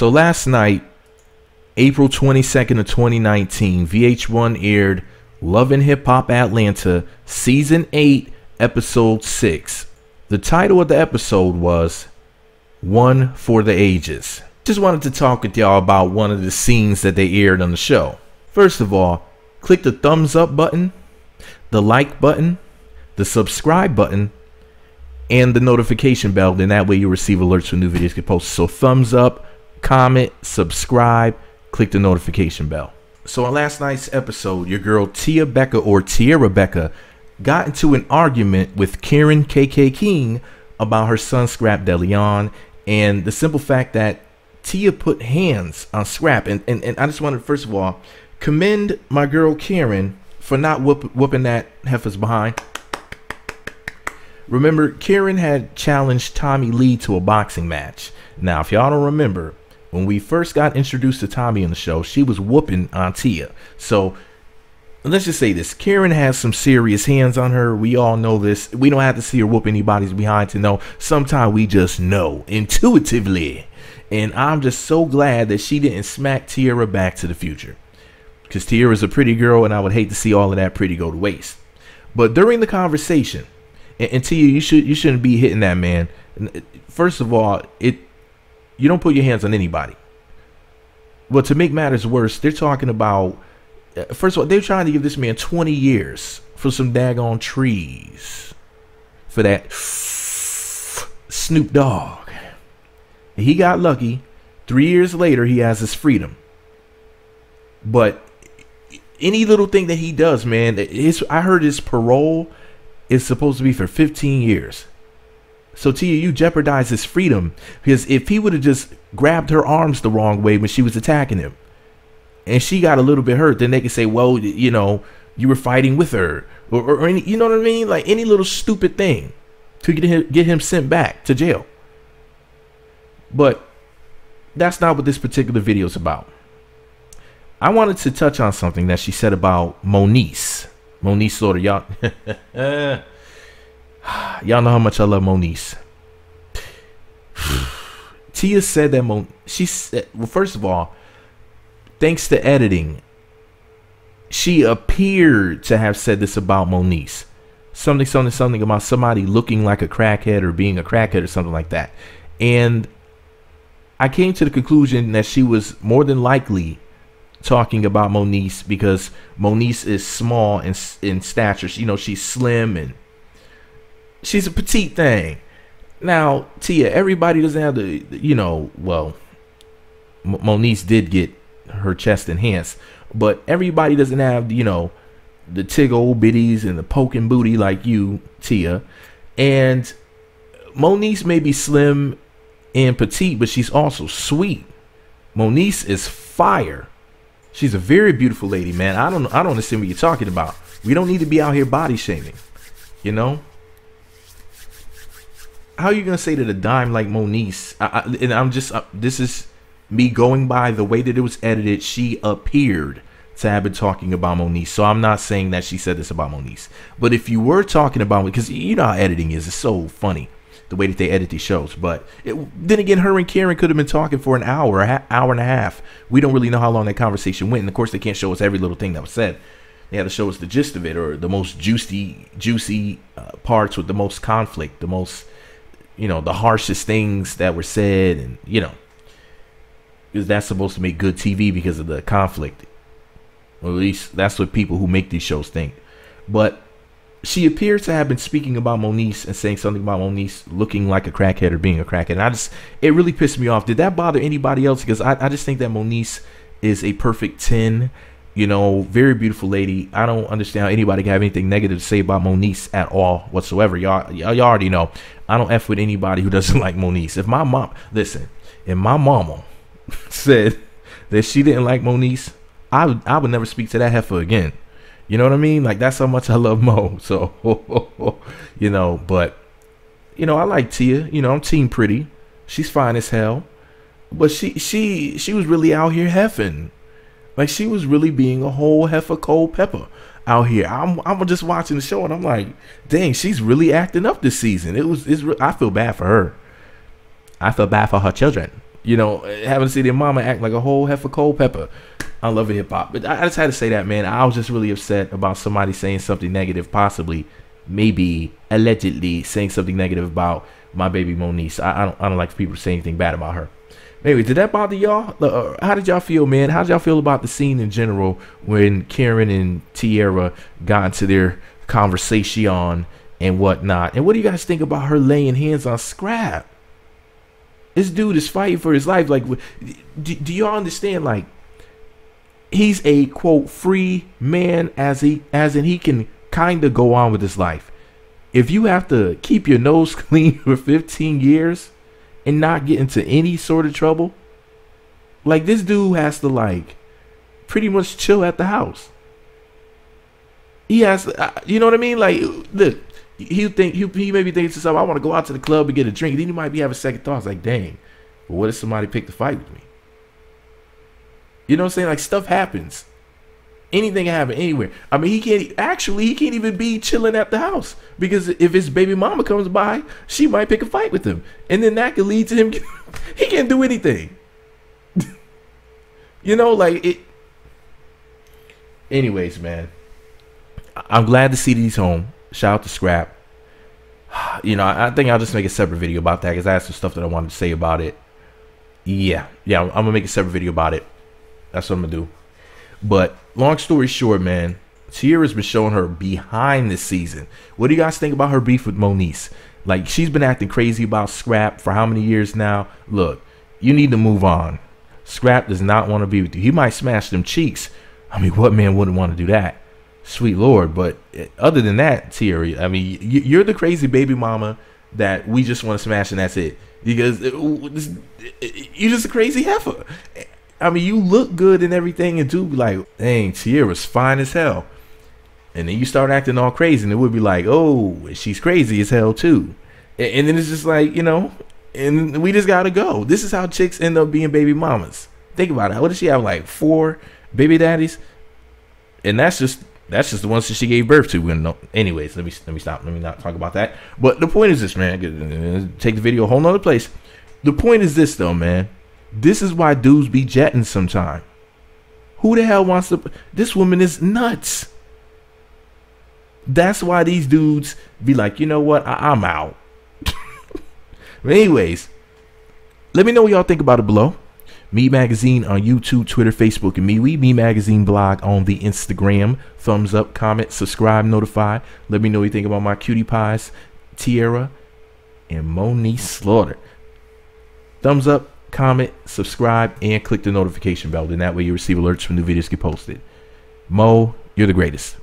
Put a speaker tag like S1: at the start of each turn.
S1: So last night, April 22nd of 2019, VH1 aired Love and Hip Hop Atlanta Season 8, Episode 6. The title of the episode was One for the Ages. Just wanted to talk with y'all about one of the scenes that they aired on the show. First of all, click the thumbs up button, the like button, the subscribe button, and the notification bell. Then that way you receive alerts when new videos get posted. So thumbs up, comment, subscribe, click the notification bell. So on last night's episode, your girl Tia Becca, or Tierra Becca, got into an argument with Karen KK King about her son Scrap DeLeon, and the simple fact that Tia put hands on Scrap. And I just wanted to first of all commend my girl Karen for not whooping that heifer's behind. Remember, Karen had challenged Tommy Lee to a boxing match. Now, if y'all don't remember, when we first got introduced to Tommy on the show, she was whooping on Tia. So let's just say this. Karen has some serious hands on her. We all know this. We don't have to see her whoop anybody's behind to know. Sometimes we just know intuitively. And I'm just so glad that she didn't smack Tierra back to the future. Because Tierra's a pretty girl, and I would hate to see all of that pretty go to waste. But during the conversation, and Tia, you shouldn't be hitting that man. First of all, you don't put your hands on anybody. But to make matters worse, they're talking about, first of all, they're trying to give this man 20 years for some daggone trees. For that Snoop Dogg. He got lucky. 3 years later, he has his freedom. But any little thing that he does, man, I heard his parole is supposed to be for 15 years. So Tia, you jeopardize his freedom, because if he would have just grabbed her arms the wrong way when she was attacking him and she got a little bit hurt, then they could say, well, you know, you were fighting with her, or any, you know what I mean? Like any little stupid thing to get him sent back to jail. But that's not what this particular video is about. I wanted to touch on something that she said about Moniece Slaughter. Y'all y'all know how much I love Moniece. Tia said that she said, well, first of all, thanks to editing, she appeared to have said this about Moniece. Something about somebody looking like a crackhead or being a crackhead or something like that. And I came to the conclusion that she was more than likely talking about Moniece because Moniece is small in stature. You know, she's slim and she's a petite thing. Now, Tia, everybody doesn't have the, you know, well, Moniece did get her chest enhanced, but everybody doesn't have, you know, the tig old bitties and the poking booty like you, Tia. And Moniece may be slim and petite, but she's also sweet. Moniece is fire. She's a very beautiful lady, man. I don't understand what you're talking about. We don't need to be out here body shaming, you know? How are you gonna say that a dime like Moniece? This is me going by the way that it was edited. She appeared to have been talking about Moniece, so I'm not saying that she said this about Moniece. But if you were talking about, because you know how editing is, it's so funny the way that they edit these shows. But then again, her and Karen could have been talking for an hour, hour and a half. We don't really know how long that conversation went, and of course they can't show us every little thing that was said. They had to show us the gist of it, or the most juicy parts with the most conflict, the most, you know, the harshest things that were said, and you know, because that's supposed to make good TV because of the conflict. Or at least that's what people who make these shows think. But she appears to have been speaking about Moniece and saying something about Moniece looking like a crackhead or being a crackhead. And it really pissed me off. Did that bother anybody else? Because I just think that Moniece is a perfect 10. You know, very beautiful lady. I don't understand how anybody can have anything negative to say about Moniece at all whatsoever. Y'all already know I don't F with anybody who doesn't like Moniece. If my mom, listen, if my mama said that she didn't like Moniece, I would never speak to that heifer again. You know what I mean? Like, that's how much I love Mo. So, you know, but, you know, I like Tia. You know, I'm team pretty. She's fine as hell. But she was really out here heffing. Like, she was really being a whole heifer cold pepper out here. I'm just watching the show and I'm like, dang, she's really acting up this season. I feel bad for her. I feel bad for her children. You know, having to see their mama act like a whole heifer cold pepper. I love hip hop, but I just had to say that, man. I was just really upset about somebody saying something negative, possibly, maybe, allegedly saying something negative about my baby Moniece. I don't like people to say anything bad about her. Anyway, did that bother y'all? How did y'all feel, man? How did y'all feel about the scene in general when Karen and Tiarra got into their conversation and whatnot? And what do you guys think about her laying hands on Scrap? This dude is fighting for his life. Like, do y'all understand? Like, he's a quote free man, as in he can kind of go on with his life. If you have to keep your nose clean for 15 years and not get into any sort of trouble, like, this dude has to like pretty much chill at the house. He has, you know what I mean? Like, look. He maybe thinks to himself, I want to go out to the club and get a drink. Then he might be having second thoughts like, dang, but what if somebody picked a fight with me? You know what I'm saying? Like, stuff happens. Anything can happen anywhere. I mean, he can't even be chilling at the house, because if his baby mama comes by, she might pick a fight with him, and then that could lead to him. He can't do anything. You know, like it. Anyways, man, I'm glad to see that he's home. Shout out to Scrap. You know, I think I'll just make a separate video about that, because I had some stuff that I wanted to say about it. Yeah, I'm gonna make a separate video about it. That's what I'm gonna do. But long story short, man, Tiarra's been showing her behind this season. What do you guys think about her beef with Moniece? Like, she's been acting crazy about Scrap for how many years now? Look, you need to move on. Scrap does not want to be with you. He might smash them cheeks. I mean, what man wouldn't want to do that? Sweet Lord. But other than that, Tiarra, I mean, you're the crazy baby mama that we just want to smash, and that's it. Because you're just a crazy heifer. I mean, you look good and everything, and do be like, dang, Tiarra's fine as hell. And then you start acting all crazy, and it would be like, oh, she's crazy as hell too. And then it's just like, you know, and we just gotta go. This is how chicks end up being baby mamas. Think about it. What does she have, like 4 baby daddies? And that's just the ones that she gave birth to. Anyways, let me stop. Let me not talk about that. But the point is this, man. Take the video a whole nother place. The point is this, though, man. This is why dudes be jetting sometime. Who the hell wants to? This woman is nuts. That's why these dudes be like, you know what? I'm out. But anyways, let me know what y'all think about it below. Me Magazine on YouTube, Twitter, Facebook, and MeWe. Me Magazine blog on the Instagram. Thumbs up, comment, subscribe, notify. Let me know what you think about my cutie pies, Tiarra, and Moniece Slaughter. Thumbs up, comment, subscribe, and click the notification bell. Then that way you receive alerts when new videos get posted. Mo, you're the greatest.